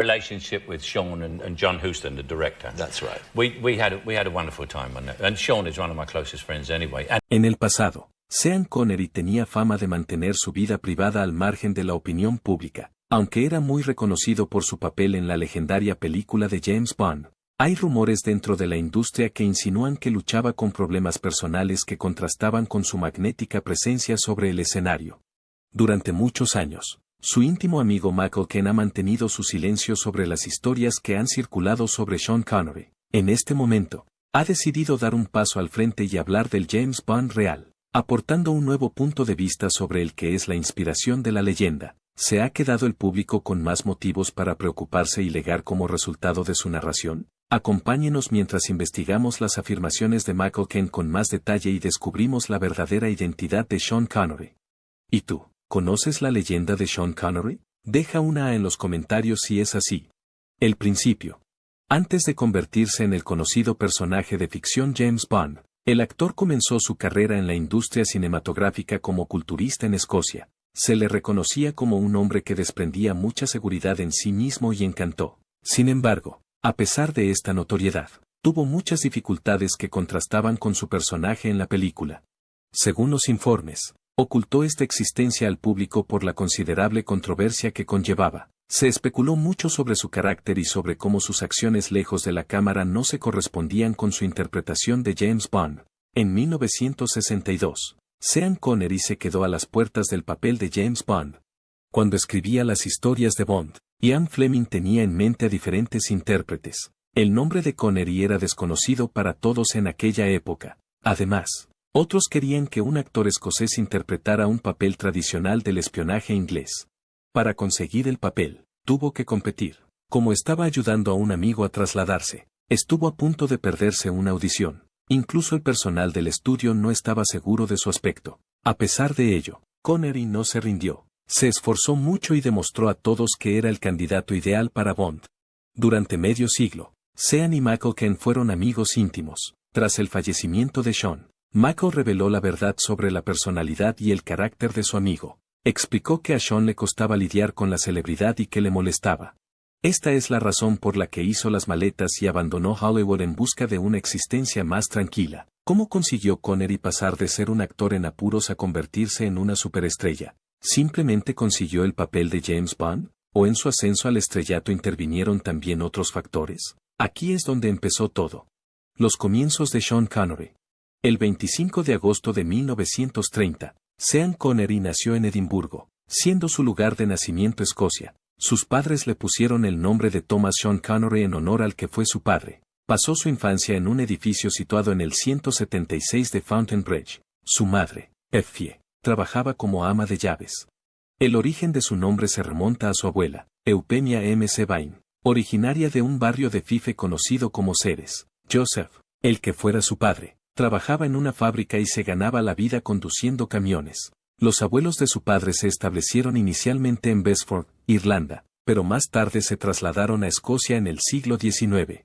relationship with Sean and John Huston, the director. That's right. We had a wonderful time on that. And Sean is one of my closest friends anyway. En el pasado, Sean Connery tenía fama de mantener su vida privada al margen de la opinión pública, aunque era muy reconocido por su papel en la legendaria película de James Bond. Hay rumores dentro de la industria que insinúan que luchaba con problemas personales que contrastaban con su magnética presencia sobre el escenario. Durante muchos años, su íntimo amigo Michael Caine ha mantenido su silencio sobre las historias que han circulado sobre Sean Connery. En este momento, ha decidido dar un paso al frente y hablar del James Bond real, aportando un nuevo punto de vista sobre el que es la inspiración de la leyenda. ¿Se ha quedado el público con más motivos para preocuparse y legar como resultado de su narración? Acompáñenos mientras investigamos las afirmaciones de Michael Caine con más detalle y descubrimos la verdadera identidad de Sean Connery. ¿Y tú, conoces la leyenda de Sean Connery? Deja una A en los comentarios si es así. El principio. Antes de convertirse en el conocido personaje de ficción James Bond, el actor comenzó su carrera en la industria cinematográfica como culturista en Escocia. Se le reconocía como un hombre que desprendía mucha seguridad en sí mismo y encantó. Sin embargo, a pesar de esta notoriedad, tuvo muchas dificultades que contrastaban con su personaje en la película. Según los informes, ocultó esta existencia al público por la considerable controversia que conllevaba. Se especuló mucho sobre su carácter y sobre cómo sus acciones lejos de la cámara no se correspondían con su interpretación de James Bond. En 1962, Sean Connery se quedó a las puertas del papel de James Bond. Cuando escribía las historias de Bond, Ian Fleming tenía en mente a diferentes intérpretes. El nombre de Connery era desconocido para todos en aquella época. Además, otros querían que un actor escocés interpretara un papel tradicional del espionaje inglés. Para conseguir el papel, tuvo que competir. Como estaba ayudando a un amigo a trasladarse, estuvo a punto de perderse una audición. Incluso el personal del estudio no estaba seguro de su aspecto. A pesar de ello, Connery no se rindió. Se esforzó mucho y demostró a todos que era el candidato ideal para Bond. Durante medio siglo, Sean y Michael Caine fueron amigos íntimos. Tras el fallecimiento de Sean, Michael reveló la verdad sobre la personalidad y el carácter de su amigo. Explicó que a Sean le costaba lidiar con la celebridad y que le molestaba. Esta es la razón por la que hizo las maletas y abandonó Hollywood en busca de una existencia más tranquila. ¿Cómo consiguió Connery pasar de ser un actor en apuros a convertirse en una superestrella? ¿Simplemente consiguió el papel de James Bond? ¿O en su ascenso al estrellato intervinieron también otros factores? Aquí es donde empezó todo. Los comienzos de Sean Connery. El 25 de agosto de 1930, Sean Connery nació en Edimburgo, siendo su lugar de nacimiento Escocia. Sus padres le pusieron el nombre de Thomas Sean Connery en honor al que fue su padre. Pasó su infancia en un edificio situado en el 176 de Fountain Bridge. Su madre, Effie, trabajaba como ama de llaves. El origen de su nombre se remonta a su abuela, Eupemia M. Vine, originaria de un barrio de Fife conocido como Ceres. Joseph, el que fuera su padre, trabajaba en una fábrica y se ganaba la vida conduciendo camiones. Los abuelos de su padre se establecieron inicialmente en Bedford, Irlanda, pero más tarde se trasladaron a Escocia en el siglo XIX.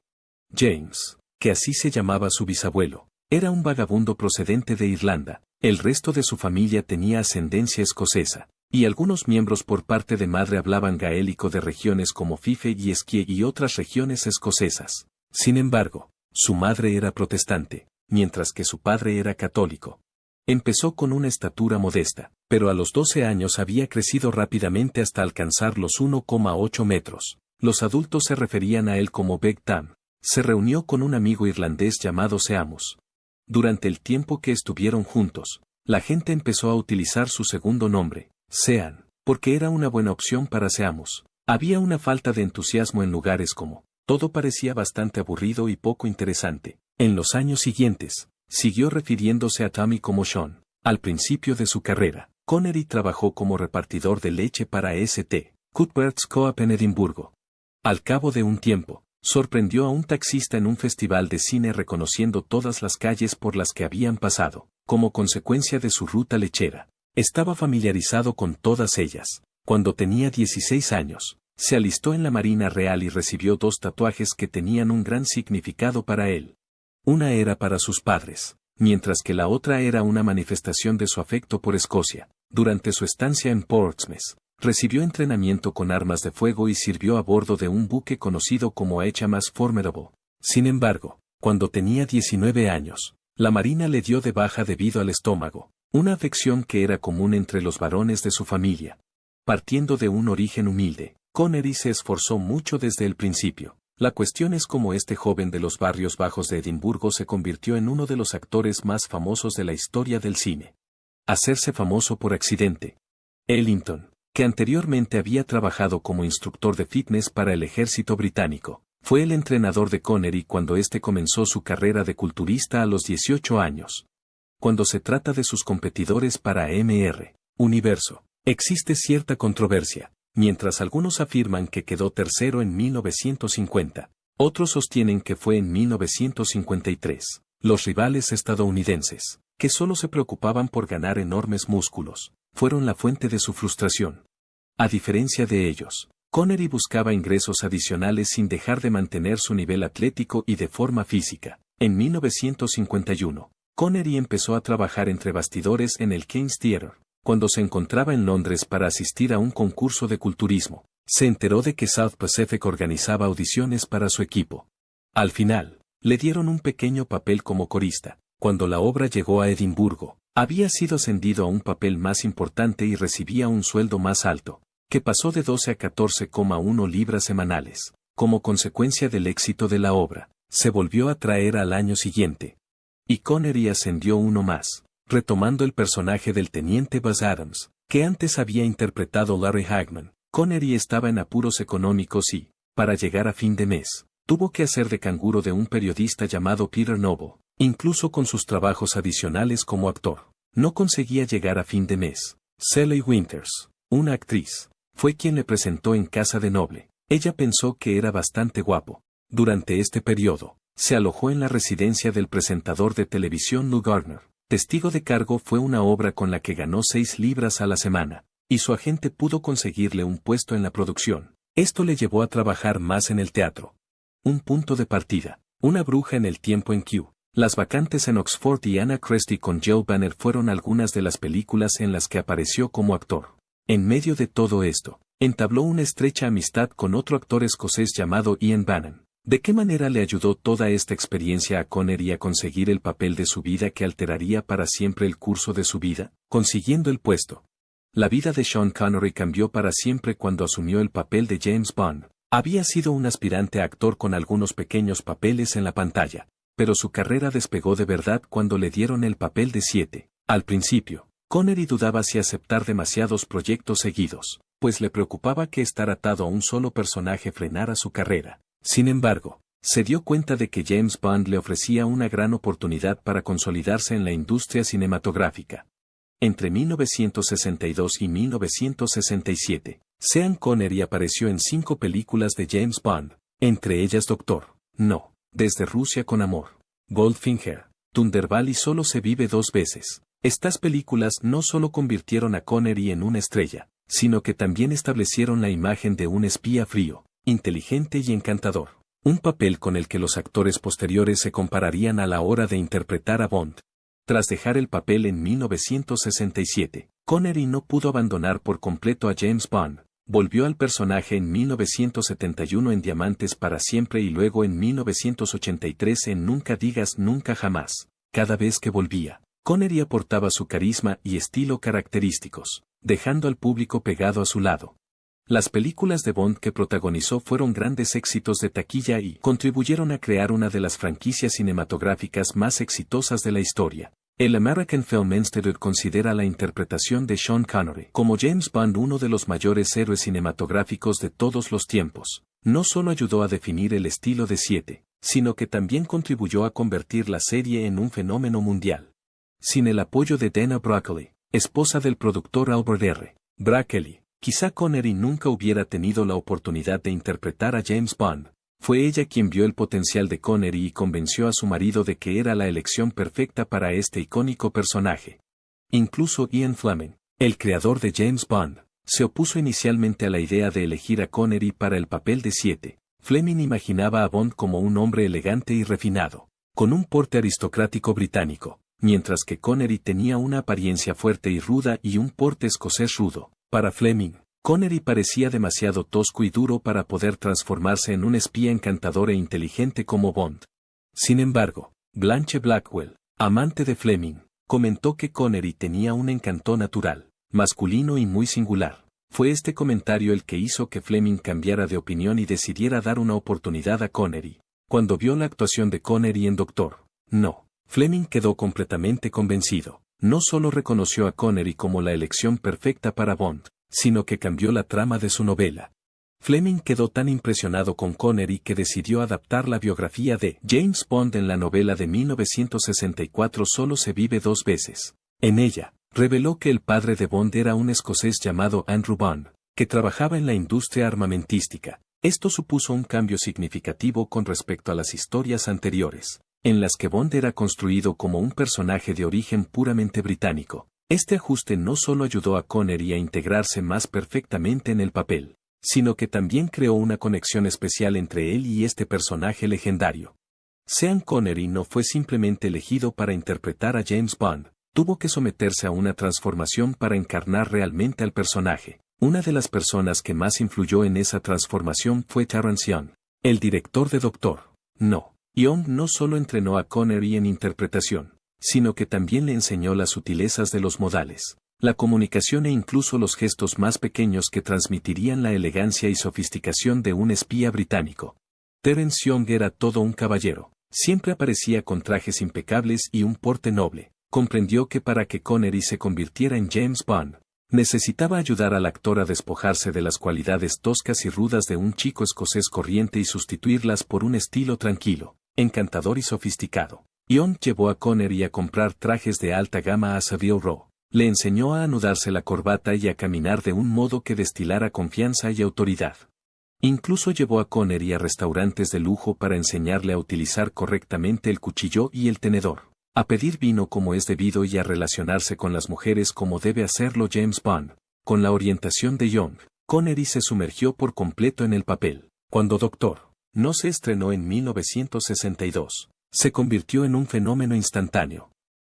James, que así se llamaba su bisabuelo, era un vagabundo procedente de Irlanda. El resto de su familia tenía ascendencia escocesa, y algunos miembros por parte de madre hablaban gaélico de regiones como Fife y Esquie y otras regiones escocesas. Sin embargo, su madre era protestante, mientras que su padre era católico. Empezó con una estatura modesta, pero a los 12 años había crecido rápidamente hasta alcanzar los 1,8 metros. Los adultos se referían a él como Big Tam. Se reunió con un amigo irlandés llamado Seamus. Durante el tiempo que estuvieron juntos, la gente empezó a utilizar su segundo nombre, Sean, porque era una buena opción para Seamus. Había una falta de entusiasmo en lugares como, todo parecía bastante aburrido y poco interesante. En los años siguientes, siguió refiriéndose a Tommy como Sean. Al principio de su carrera, Connery trabajó como repartidor de leche para St. Cuthbert's Co-op en Edimburgo. Al cabo de un tiempo, sorprendió a un taxista en un festival de cine reconociendo todas las calles por las que habían pasado, como consecuencia de su ruta lechera. Estaba familiarizado con todas ellas. Cuando tenía 16 años, se alistó en la Marina Real y recibió 2 tatuajes que tenían un gran significado para él. Una era para sus padres, mientras que la otra era una manifestación de su afecto por Escocia. Durante su estancia en Portsmouth, Recibió entrenamiento con armas de fuego y sirvió a bordo de un buque conocido como HMS Formidable. Sin embargo, cuando tenía 19 años, la Marina le dio de baja debido al estómago, una afección que era común entre los varones de su familia. Partiendo de un origen humilde, Connery se esforzó mucho desde el principio. La cuestión es cómo este joven de los barrios bajos de Edimburgo se convirtió en uno de los actores más famosos de la historia del cine. Hacerse famoso por accidente. Ellington, que anteriormente había trabajado como instructor de fitness para el ejército británico, fue el entrenador de Connery cuando éste comenzó su carrera de culturista a los 18 años. Cuando se trata de sus competidores para Mr. Universo, existe cierta controversia. Mientras algunos afirman que quedó tercero en 1950, otros sostienen que fue en 1953. Los rivales estadounidenses, que solo se preocupaban por ganar enormes músculos, fueron la fuente de su frustración. A diferencia de ellos, Connery buscaba ingresos adicionales sin dejar de mantener su nivel atlético y de forma física. En 1951, Connery empezó a trabajar entre bastidores en el King's Theatre. Cuando se encontraba en Londres para asistir a un concurso de culturismo, se enteró de que South Pacific organizaba audiciones para su equipo. Al final, le dieron un pequeño papel como corista. Cuando la obra llegó a Edimburgo, había sido ascendido a un papel más importante y recibía un sueldo más alto, que pasó de 12 a 14,1 libras semanales. Como consecuencia del éxito de la obra, se volvió a traer al año siguiente. Y Connery ascendió uno más, retomando el personaje del teniente Buzz Adams, que antes había interpretado Larry Hagman. Connery estaba en apuros económicos y, para llegar a fin de mes, tuvo que hacer de canguro de un periodista llamado Peter Noble. Incluso con sus trabajos adicionales como actor, no conseguía llegar a fin de mes. Sally Winters, una actriz, fue quien le presentó en casa de Noble. Ella pensó que era bastante guapo. Durante este periodo, se alojó en la residencia del presentador de televisión Lou Gardner. Testigo de cargo fue una obra con la que ganó 6 libras a la semana, y su agente pudo conseguirle un puesto en la producción. Esto le llevó a trabajar más en el teatro. Un punto de partida, Una bruja en el tiempo en Kew. Las vacantes en Oxford y Anna Christie con Joe Banner fueron algunas de las películas en las que apareció como actor. En medio de todo esto, entabló una estrecha amistad con otro actor escocés llamado Ian Bannon. ¿De qué manera le ayudó toda esta experiencia a Connery a conseguir el papel de su vida que alteraría para siempre el curso de su vida? Consiguiendo el puesto. La vida de Sean Connery cambió para siempre cuando asumió el papel de James Bond. Había sido un aspirante a actor con algunos pequeños papeles en la pantalla, pero su carrera despegó de verdad cuando le dieron el papel de 7. Al principio, Connery dudaba si aceptar demasiados proyectos seguidos, pues le preocupaba que estar atado a un solo personaje frenara su carrera. Sin embargo, se dio cuenta de que James Bond le ofrecía una gran oportunidad para consolidarse en la industria cinematográfica. Entre 1962 y 1967, Sean Connery apareció en 5 películas de James Bond, entre ellas Doctor No, Desde Rusia con Amor, Goldfinger, Thunderball y Solo se vive 2 veces. Estas películas no solo convirtieron a Connery en una estrella, sino que también establecieron la imagen de un espía frío, inteligente y encantador, un papel con el que los actores posteriores se compararían a la hora de interpretar a Bond. Tras dejar el papel en 1967, Connery no pudo abandonar por completo a James Bond. Volvió al personaje en 1971 en Diamantes para siempre y luego en 1983 en Nunca digas nunca jamás. Cada vez que volvía, Connery aportaba su carisma y estilo característicos, dejando al público pegado a su lado. Las películas de Bond que protagonizó fueron grandes éxitos de taquilla y contribuyeron a crear una de las franquicias cinematográficas más exitosas de la historia. El American Film Institute considera la interpretación de Sean Connery como James Bond uno de los mayores héroes cinematográficos de todos los tiempos. No solo ayudó a definir el estilo de 7, sino que también contribuyó a convertir la serie en un fenómeno mundial. Sin el apoyo de Dana Broccoli, esposa del productor Albert R. Broccoli, quizá Connery nunca hubiera tenido la oportunidad de interpretar a James Bond. Fue ella quien vio el potencial de Connery y convenció a su marido de que era la elección perfecta para este icónico personaje. Incluso Ian Fleming, el creador de James Bond, se opuso inicialmente a la idea de elegir a Connery para el papel de 7. Fleming imaginaba a Bond como un hombre elegante y refinado, con un porte aristocrático británico, mientras que Connery tenía una apariencia fuerte y ruda y un porte escocés rudo. Para Fleming, Connery parecía demasiado tosco y duro para poder transformarse en un espía encantador e inteligente como Bond. Sin embargo, Blanche Blackwell, amante de Fleming, comentó que Connery tenía un encanto natural, masculino y muy singular. Fue este comentario el que hizo que Fleming cambiara de opinión y decidiera dar una oportunidad a Connery. Cuando vio la actuación de Connery en Doctor No, Fleming quedó completamente convencido. No solo reconoció a Connery como la elección perfecta para Bond, sino que cambió la trama de su novela. Fleming quedó tan impresionado con Connery que decidió adaptar la biografía de James Bond en la novela de 1964 Solo se vive dos veces. En ella, reveló que el padre de Bond era un escocés llamado Andrew Bond, que trabajaba en la industria armamentística. Esto supuso un cambio significativo con respecto a las historias anteriores, en las que Bond era construido como un personaje de origen puramente británico. Este ajuste no solo ayudó a Connery a integrarse más perfectamente en el papel, sino que también creó una conexión especial entre él y este personaje legendario. Sean Connery no fue simplemente elegido para interpretar a James Bond, tuvo que someterse a una transformación para encarnar realmente al personaje. Una de las personas que más influyó en esa transformación fue Terence Young, el director de Doctor No. Young no solo entrenó a Connery en interpretación, sino que también le enseñó las sutilezas de los modales, la comunicación e incluso los gestos más pequeños que transmitirían la elegancia y sofisticación de un espía británico. Terence Young era todo un caballero, siempre aparecía con trajes impecables y un porte noble. Comprendió que para que Connery se convirtiera en James Bond, necesitaba ayudar al actor a despojarse de las cualidades toscas y rudas de un chico escocés corriente y sustituirlas por un estilo tranquilo, encantador y sofisticado. Young llevó a Connery a comprar trajes de alta gama a Savile Row. Le enseñó a anudarse la corbata y a caminar de un modo que destilara confianza y autoridad. Incluso llevó a Connery a restaurantes de lujo para enseñarle a utilizar correctamente el cuchillo y el tenedor, a pedir vino como es debido y a relacionarse con las mujeres como debe hacerlo James Bond. Con la orientación de Young, Connery se sumergió por completo en el papel. Cuando Doctor No se estrenó en 1962, se convirtió en un fenómeno instantáneo.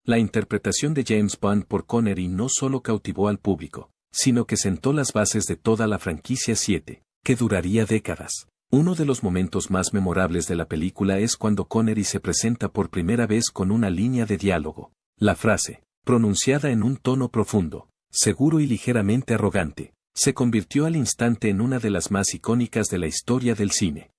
La interpretación de James Bond por Connery no solo cautivó al público, sino que sentó las bases de toda la franquicia 7, que duraría décadas. Uno de los momentos más memorables de la película es cuando Connery se presenta por primera vez con una línea de diálogo. La frase, pronunciada en un tono profundo, seguro y ligeramente arrogante, se convirtió al instante en una de las más icónicas de la historia del cine.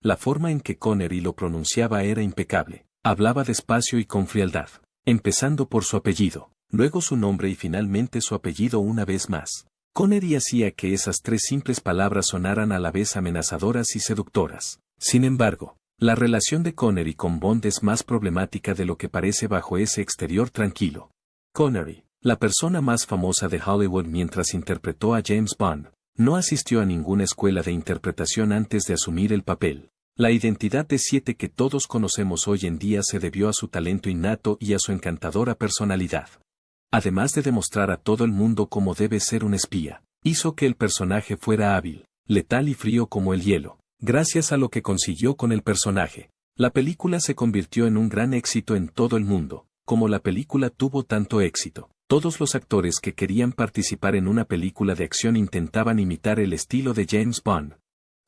La forma en que Connery lo pronunciaba era impecable, hablaba despacio y con frialdad, empezando por su apellido, luego su nombre y finalmente su apellido una vez más. Connery hacía que esas tres simples palabras sonaran a la vez amenazadoras y seductoras. Sin embargo, la relación de Connery con Bond es más problemática de lo que parece bajo ese exterior tranquilo. Connery, la persona más famosa de Hollywood mientras interpretó a James Bond, no asistió a ninguna escuela de interpretación antes de asumir el papel. La identidad de 7 que todos conocemos hoy en día se debió a su talento innato y a su encantadora personalidad. Además de demostrar a todo el mundo cómo debe ser un espía, hizo que el personaje fuera hábil, letal y frío como el hielo. Gracias a lo que consiguió con el personaje, la película se convirtió en un gran éxito en todo el mundo. Como la película tuvo tanto éxito, todos los actores que querían participar en una película de acción intentaban imitar el estilo de James Bond.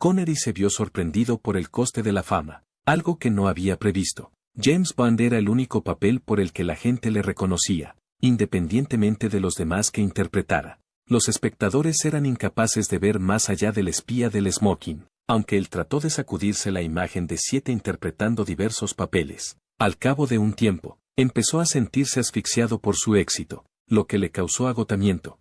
Connery se vio sorprendido por el coste de la fama, algo que no había previsto. James Bond era el único papel por el que la gente le reconocía, independientemente de los demás que interpretara. Los espectadores eran incapaces de ver más allá del espía del smoking, aunque él trató de sacudirse la imagen de 7 interpretando diversos papeles. Al cabo de un tiempo, empezó a sentirse asfixiado por su éxito, lo que le causó agotamiento.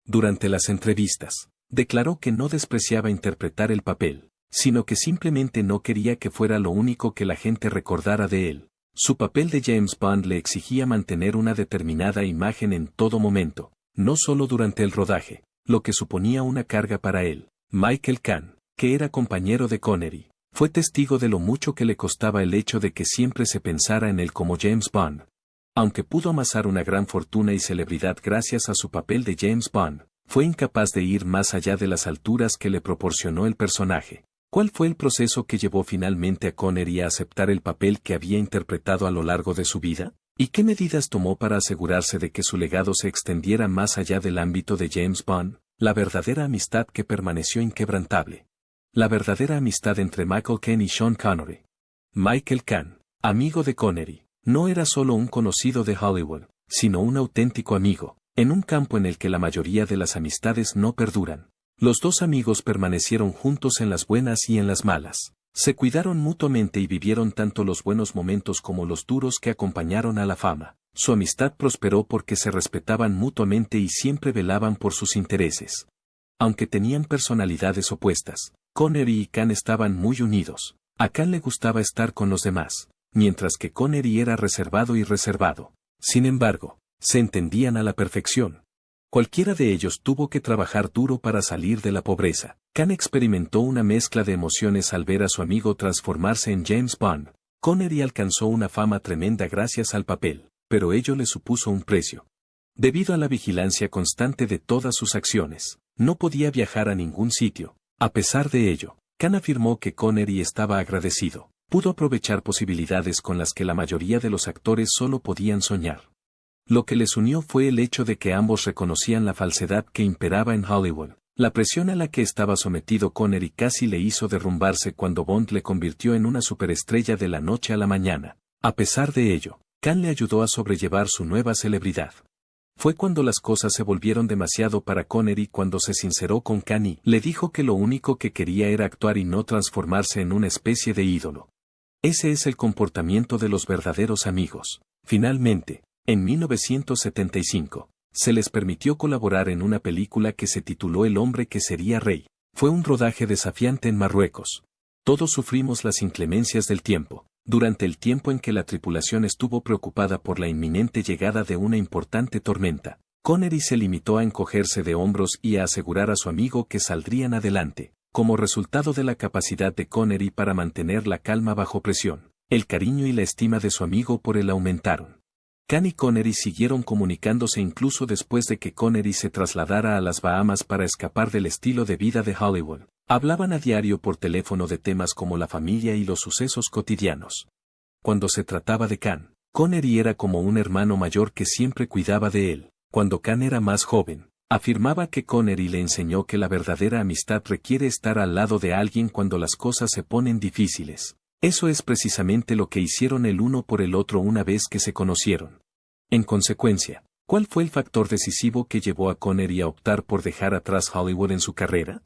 Durante las entrevistas, declaró que no despreciaba interpretar el papel, sino que simplemente no quería que fuera lo único que la gente recordara de él. Su papel de James Bond le exigía mantener una determinada imagen en todo momento, no solo durante el rodaje, lo que suponía una carga para él. Michael Caine, que era compañero de Connery, fue testigo de lo mucho que le costaba el hecho de que siempre se pensara en él como James Bond. Aunque pudo amasar una gran fortuna y celebridad gracias a su papel de James Bond, fue incapaz de ir más allá de las alturas que le proporcionó el personaje. ¿Cuál fue el proceso que llevó finalmente a Connery a aceptar el papel que había interpretado a lo largo de su vida? ¿Y qué medidas tomó para asegurarse de que su legado se extendiera más allá del ámbito de James Bond? La verdadera amistad que permaneció inquebrantable. La verdadera amistad entre Michael Caine y Sean Connery. Michael Caine, amigo de Connery, no era solo un conocido de Hollywood, sino un auténtico amigo, en un campo en el que la mayoría de las amistades no perduran. Los dos amigos permanecieron juntos en las buenas y en las malas. Se cuidaron mutuamente y vivieron tanto los buenos momentos como los duros que acompañaron a la fama. Su amistad prosperó porque se respetaban mutuamente y siempre velaban por sus intereses. Aunque tenían personalidades opuestas, Connery y Caine estaban muy unidos. A Caine le gustaba estar con los demás, mientras que Connery era reservado y reservado. Sin embargo, se entendían a la perfección. Cualquiera de ellos tuvo que trabajar duro para salir de la pobreza. Caine experimentó una mezcla de emociones al ver a su amigo transformarse en James Bond. Connery alcanzó una fama tremenda gracias al papel, pero ello le supuso un precio. Debido a la vigilancia constante de todas sus acciones, no podía viajar a ningún sitio. A pesar de ello, Caine afirmó que Connery estaba agradecido. Pudo aprovechar posibilidades con las que la mayoría de los actores solo podían soñar. Lo que les unió fue el hecho de que ambos reconocían la falsedad que imperaba en Hollywood. La presión a la que estaba sometido Connery casi le hizo derrumbarse cuando Bond le convirtió en una superestrella de la noche a la mañana. A pesar de ello, Caine le ayudó a sobrellevar su nueva celebridad. Fue cuando las cosas se volvieron demasiado para Connery cuando se sinceró con Caine y le dijo que lo único que quería era actuar y no transformarse en una especie de ídolo. Ese es el comportamiento de los verdaderos amigos. Finalmente, en 1975, se les permitió colaborar en una película que se tituló El hombre que sería rey. Fue un rodaje desafiante en Marruecos. Todos sufrimos las inclemencias del tiempo. Durante el tiempo en que la tripulación estuvo preocupada por la inminente llegada de una importante tormenta, Connery se limitó a encogerse de hombros y a asegurar a su amigo que saldrían adelante. Como resultado de la capacidad de Connery para mantener la calma bajo presión, el cariño y la estima de su amigo por él aumentaron. Caine y Connery siguieron comunicándose incluso después de que Connery se trasladara a las Bahamas para escapar del estilo de vida de Hollywood. Hablaban a diario por teléfono de temas como la familia y los sucesos cotidianos. Cuando se trataba de Caine, Connery era como un hermano mayor que siempre cuidaba de él. Cuando Caine era más joven, afirmaba que Connery le enseñó que la verdadera amistad requiere estar al lado de alguien cuando las cosas se ponen difíciles. Eso es precisamente lo que hicieron el uno por el otro una vez que se conocieron. En consecuencia, ¿cuál fue el factor decisivo que llevó a Connery a optar por dejar atrás Hollywood en su carrera?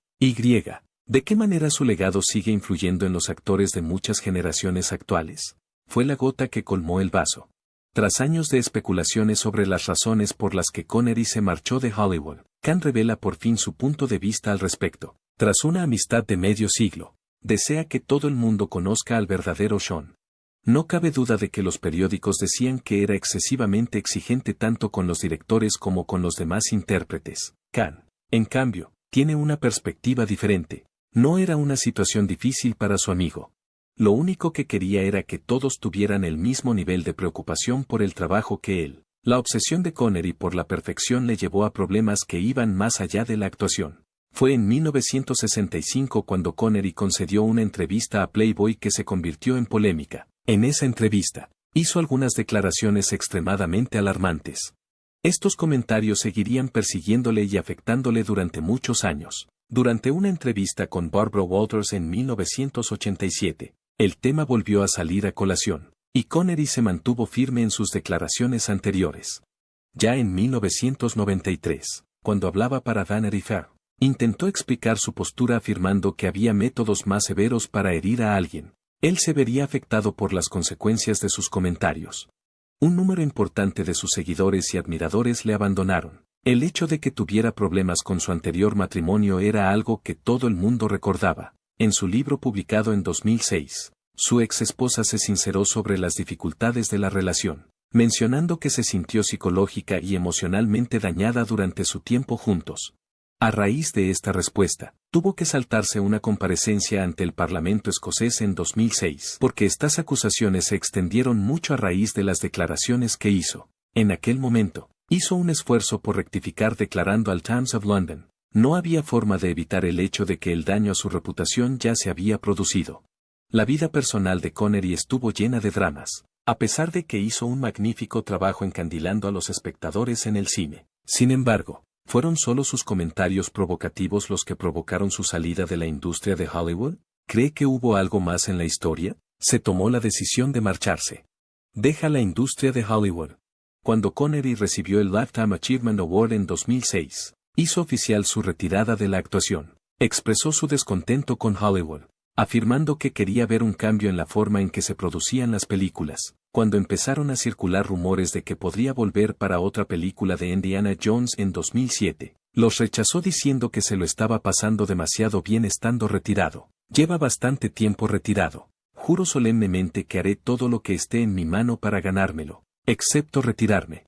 ¿De qué manera su legado sigue influyendo en los actores de muchas generaciones actuales? Fue la gota que colmó el vaso. Tras años de especulaciones sobre las razones por las que Connery se marchó de Hollywood, Caine revela por fin su punto de vista al respecto. Tras una amistad de medio siglo, desea que todo el mundo conozca al verdadero Sean. No cabe duda de que los periódicos decían que era excesivamente exigente tanto con los directores como con los demás intérpretes. Caine, en cambio, tiene una perspectiva diferente. No era una situación difícil para su amigo. Lo único que quería era que todos tuvieran el mismo nivel de preocupación por el trabajo que él. La obsesión de Connery por la perfección le llevó a problemas que iban más allá de la actuación. Fue en 1965 cuando Connery concedió una entrevista a Playboy que se convirtió en polémica. En esa entrevista, hizo algunas declaraciones extremadamente alarmantes. Estos comentarios seguirían persiguiéndole y afectándole durante muchos años. Durante una entrevista con Barbara Walters en 1987, el tema volvió a salir a colación, y Connery se mantuvo firme en sus declaraciones anteriores. Ya en 1993, cuando hablaba para Vanity Fair, intentó explicar su postura afirmando que había métodos más severos para herir a alguien. Él se vería afectado por las consecuencias de sus comentarios. Un número importante de sus seguidores y admiradores le abandonaron. El hecho de que tuviera problemas con su anterior matrimonio era algo que todo el mundo recordaba. En su libro publicado en 2006, su ex esposa se sinceró sobre las dificultades de la relación, mencionando que se sintió psicológica y emocionalmente dañada durante su tiempo juntos. A raíz de esta respuesta, tuvo que saltarse una comparecencia ante el Parlamento escocés en 2006, porque estas acusaciones se extendieron mucho a raíz de las declaraciones que hizo. En aquel momento, hizo un esfuerzo por rectificar declarando al Times of London: no había forma de evitar el hecho de que el daño a su reputación ya se había producido. La vida personal de Connery estuvo llena de dramas, a pesar de que hizo un magnífico trabajo encandilando a los espectadores en el cine. Sin embargo, ¿Fueron solo sus comentarios provocativos los que provocaron su salida de la industria de Hollywood? ¿Cree que hubo algo más en la historia? Se tomó la decisión de marcharse. Deja la industria de Hollywood. Cuando Connery recibió el Lifetime Achievement Award en 2006, hizo oficial su retirada de la actuación. Expresó su descontento con Hollywood, afirmando que quería ver un cambio en la forma en que se producían las películas. Cuando empezaron a circular rumores de que podría volver para otra película de Indiana Jones en 2007, los rechazó diciendo que se lo estaba pasando demasiado bien estando retirado. Lleva bastante tiempo retirado. Juro solemnemente que haré todo lo que esté en mi mano para ganármelo, excepto retirarme.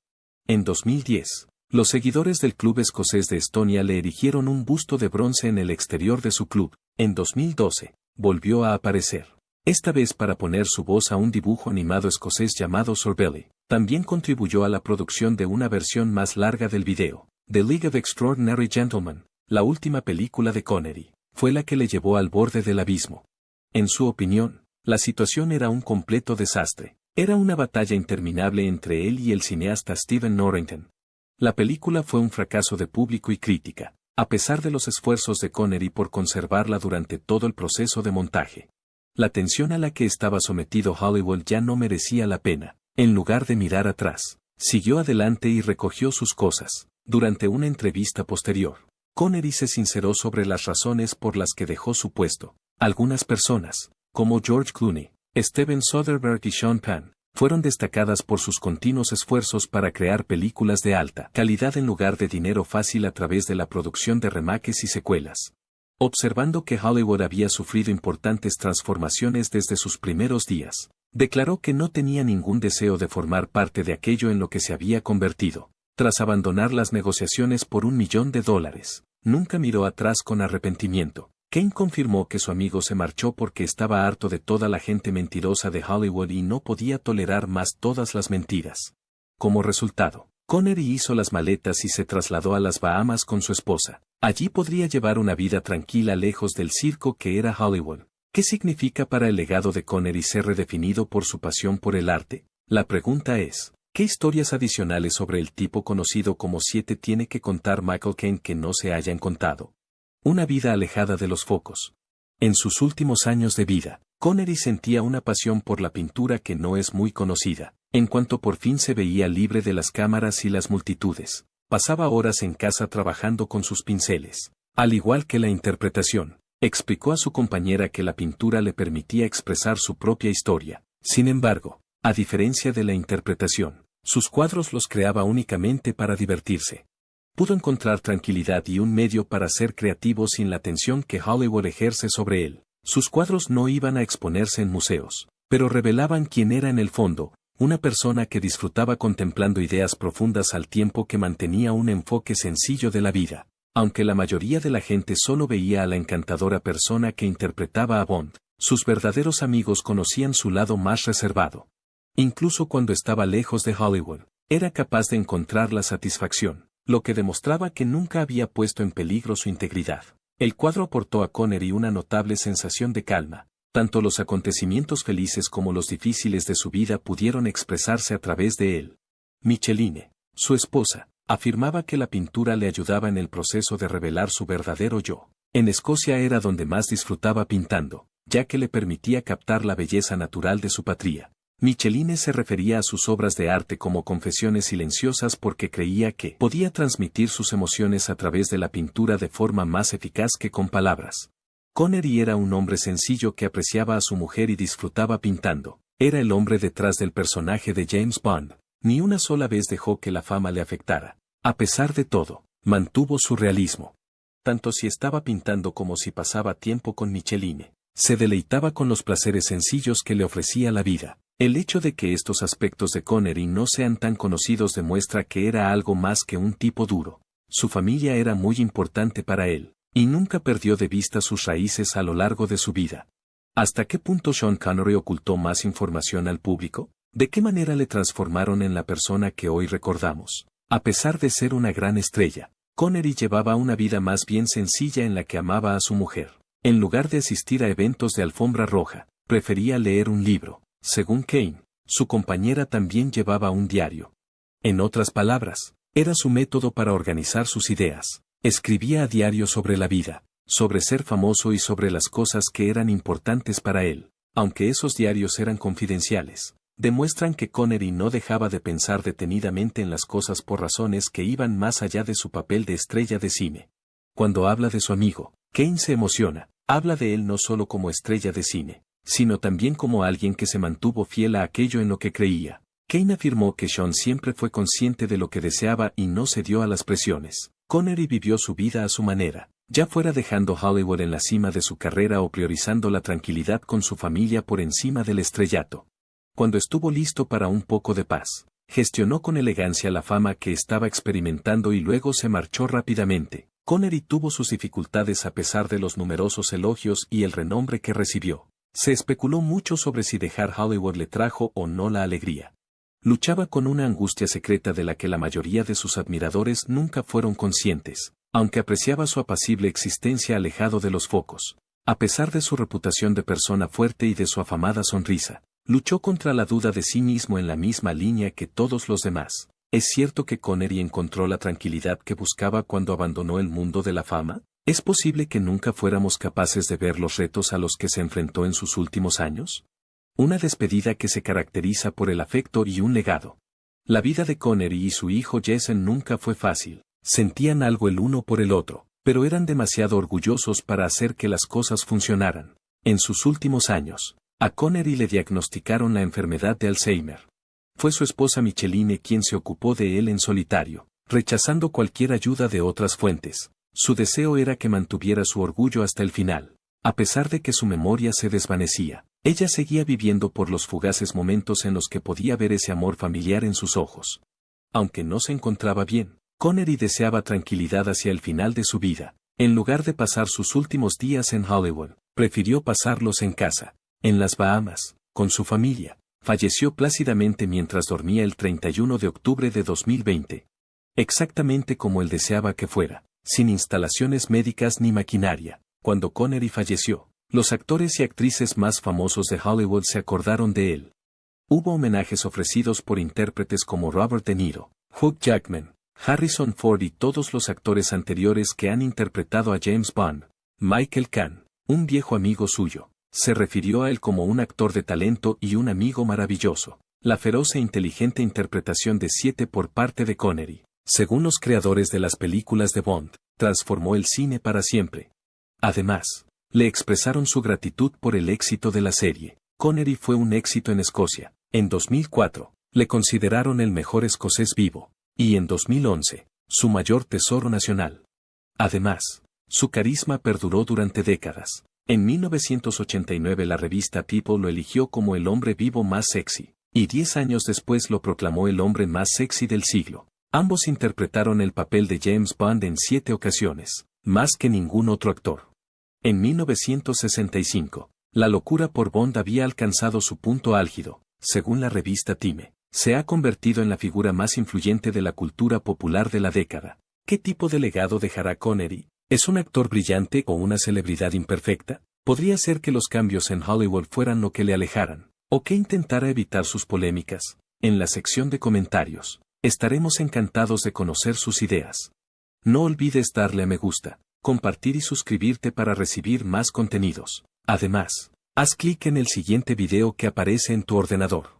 En 2010, los seguidores del club escocés de Estonia le erigieron un busto de bronce en el exterior de su club. En 2012, volvió a aparecer. Esta vez para poner su voz a un dibujo animado escocés llamado Sorbelly. También contribuyó a la producción de una versión más larga del video. The League of Extraordinary Gentlemen, la última película de Connery, fue la que le llevó al borde del abismo. En su opinión, la situación era un completo desastre. Era una batalla interminable entre él y el cineasta Stephen Norrington. La película fue un fracaso de público y crítica, a pesar de los esfuerzos de Connery por conservarla durante todo el proceso de montaje. La tensión a la que estaba sometido Hollywood ya no merecía la pena. En lugar de mirar atrás, siguió adelante y recogió sus cosas. Durante una entrevista posterior, Connery se sinceró sobre las razones por las que dejó su puesto. Algunas personas, como George Clooney, Steven Soderbergh y Sean Penn, fueron destacadas por sus continuos esfuerzos para crear películas de alta calidad en lugar de dinero fácil a través de la producción de remakes y secuelas. Observando que Hollywood había sufrido importantes transformaciones desde sus primeros días, declaró que no tenía ningún deseo de formar parte de aquello en lo que se había convertido. Tras abandonar las negociaciones por $1 millón, nunca miró atrás con arrepentimiento. Kane confirmó que su amigo se marchó porque estaba harto de toda la gente mentirosa de Hollywood y no podía tolerar más todas las mentiras. Como resultado, Connery hizo las maletas y se trasladó a las Bahamas con su esposa. Allí podría llevar una vida tranquila lejos del circo que era Hollywood. ¿Qué significa para el legado de Connery ser redefinido por su pasión por el arte? La pregunta es, ¿qué historias adicionales sobre el tipo conocido como 7 tiene que contar Michael Caine que no se hayan contado? Una vida alejada de los focos. En sus últimos años de vida, Connery sentía una pasión por la pintura que no es muy conocida. En cuanto por fin se veía libre de las cámaras y las multitudes, pasaba horas en casa trabajando con sus pinceles. Al igual que la interpretación, explicó a su compañera que la pintura le permitía expresar su propia historia. Sin embargo, a diferencia de la interpretación, sus cuadros los creaba únicamente para divertirse. Pudo encontrar tranquilidad y un medio para ser creativo sin la tensión que Hollywood ejerce sobre él. Sus cuadros no iban a exponerse en museos, pero revelaban quién era en el fondo, una persona que disfrutaba contemplando ideas profundas al tiempo que mantenía un enfoque sencillo de la vida. Aunque la mayoría de la gente solo veía a la encantadora persona que interpretaba a Bond, sus verdaderos amigos conocían su lado más reservado. Incluso cuando estaba lejos de Hollywood, era capaz de encontrar la satisfacción, lo que demostraba que nunca había puesto en peligro su integridad. El cuadro aportó a Connery una notable sensación de calma. Tanto los acontecimientos felices como los difíciles de su vida pudieron expresarse a través de él. Micheline, su esposa, afirmaba que la pintura le ayudaba en el proceso de revelar su verdadero yo. En Escocia era donde más disfrutaba pintando, ya que le permitía captar la belleza natural de su patria. Micheline se refería a sus obras de arte como confesiones silenciosas porque creía que podía transmitir sus emociones a través de la pintura de forma más eficaz que con palabras. Connery era un hombre sencillo que apreciaba a su mujer y disfrutaba pintando. Era el hombre detrás del personaje de James Bond. Ni una sola vez dejó que la fama le afectara. A pesar de todo, mantuvo su realismo. Tanto si estaba pintando como si pasaba tiempo con Micheline, se deleitaba con los placeres sencillos que le ofrecía la vida. El hecho de que estos aspectos de Connery no sean tan conocidos demuestra que era algo más que un tipo duro. Su familia era muy importante para él, y nunca perdió de vista sus raíces a lo largo de su vida. ¿Hasta qué punto Sean Connery ocultó más información al público? ¿De qué manera le transformaron en la persona que hoy recordamos? A pesar de ser una gran estrella, Connery llevaba una vida más bien sencilla en la que amaba a su mujer. En lugar de asistir a eventos de alfombra roja, prefería leer un libro. Según Kane, su compañera también llevaba un diario. En otras palabras, Era su método para organizar sus ideas. Escribía a diario sobre la vida, sobre ser famoso y sobre las cosas que eran importantes para él, aunque esos diarios eran confidenciales. Demuestran que Connery no dejaba de pensar detenidamente en las cosas por razones que iban más allá de su papel de estrella de cine. Cuando habla de su amigo, Kane se emociona. Habla de él no solo como estrella de cine, sino también como alguien que se mantuvo fiel a aquello en lo que creía. Kane afirmó que Sean siempre fue consciente de lo que deseaba y no cedió a las presiones. Connery vivió su vida a su manera, ya fuera dejando Hollywood en la cima de su carrera o priorizando la tranquilidad con su familia por encima del estrellato. Cuando estuvo listo para un poco de paz, gestionó con elegancia la fama que estaba experimentando y luego se marchó rápidamente. Connery tuvo sus dificultades a pesar de los numerosos elogios y el renombre que recibió. Se especuló mucho sobre si dejar Hollywood le trajo o no la alegría. Luchaba con una angustia secreta de la que la mayoría de sus admiradores nunca fueron conscientes, aunque apreciaba su apacible existencia alejado de los focos. A pesar de su reputación de persona fuerte y de su afamada sonrisa, luchó contra la duda de sí mismo en la misma línea que todos los demás. ¿Es cierto que Connery encontró la tranquilidad que buscaba cuando abandonó el mundo de la fama? ¿Es posible que nunca fuéramos capaces de ver los retos a los que se enfrentó en sus últimos años? Una despedida que se caracteriza por el afecto y un legado. La vida de Connery y su hijo Jason nunca fue fácil. Sentían algo el uno por el otro, pero eran demasiado orgullosos para hacer que las cosas funcionaran. En sus últimos años, a Connery le diagnosticaron la enfermedad de Alzheimer. Fue su esposa Micheline quien se ocupó de él en solitario, rechazando cualquier ayuda de otras fuentes. Su deseo era que mantuviera su orgullo hasta el final. A pesar de que su memoria se desvanecía, ella seguía viviendo por los fugaces momentos en los que podía ver ese amor familiar en sus ojos. Aunque no se encontraba bien, Connery deseaba tranquilidad hacia el final de su vida. En lugar de pasar sus últimos días en Hollywood, prefirió pasarlos en casa, en las Bahamas, con su familia. Falleció plácidamente mientras dormía el 31 de octubre de 2020. Exactamente como él deseaba que fuera, sin instalaciones médicas ni maquinaria. Cuando Connery falleció, los actores y actrices más famosos de Hollywood se acordaron de él. Hubo homenajes ofrecidos por intérpretes como Robert De Niro, Hugh Jackman, Harrison Ford y todos los actores anteriores que han interpretado a James Bond. Michael Caine, un viejo amigo suyo, se refirió a él como un actor de talento y un amigo maravilloso. La feroz e inteligente interpretación de 7 por parte de Connery, según los creadores de las películas de Bond, transformó el cine para siempre. Además, le expresaron su gratitud por el éxito de la serie. Connery fue un éxito en Escocia. En 2004, le consideraron el mejor escocés vivo, y en 2011, su mayor tesoro nacional. Además, su carisma perduró durante décadas. En 1989 la revista People lo eligió como el hombre vivo más sexy, y 10 años después lo proclamó el hombre más sexy del siglo. Ambos interpretaron el papel de James Bond en 7 ocasiones, más que ningún otro actor. En 1965, la locura por Bond había alcanzado su punto álgido. Según la revista Time, se ha convertido en la figura más influyente de la cultura popular de la década. ¿Qué tipo de legado dejará Connery? ¿Es un actor brillante o una celebridad imperfecta? ¿Podría ser que los cambios en Hollywood fueran lo que le alejaran, o que intentara evitar sus polémicas? En la sección de comentarios, estaremos encantados de conocer sus ideas. No olvides darle a me gusta, compartir y suscribirte para recibir más contenidos. Además, haz clic en el siguiente video que aparece en tu ordenador.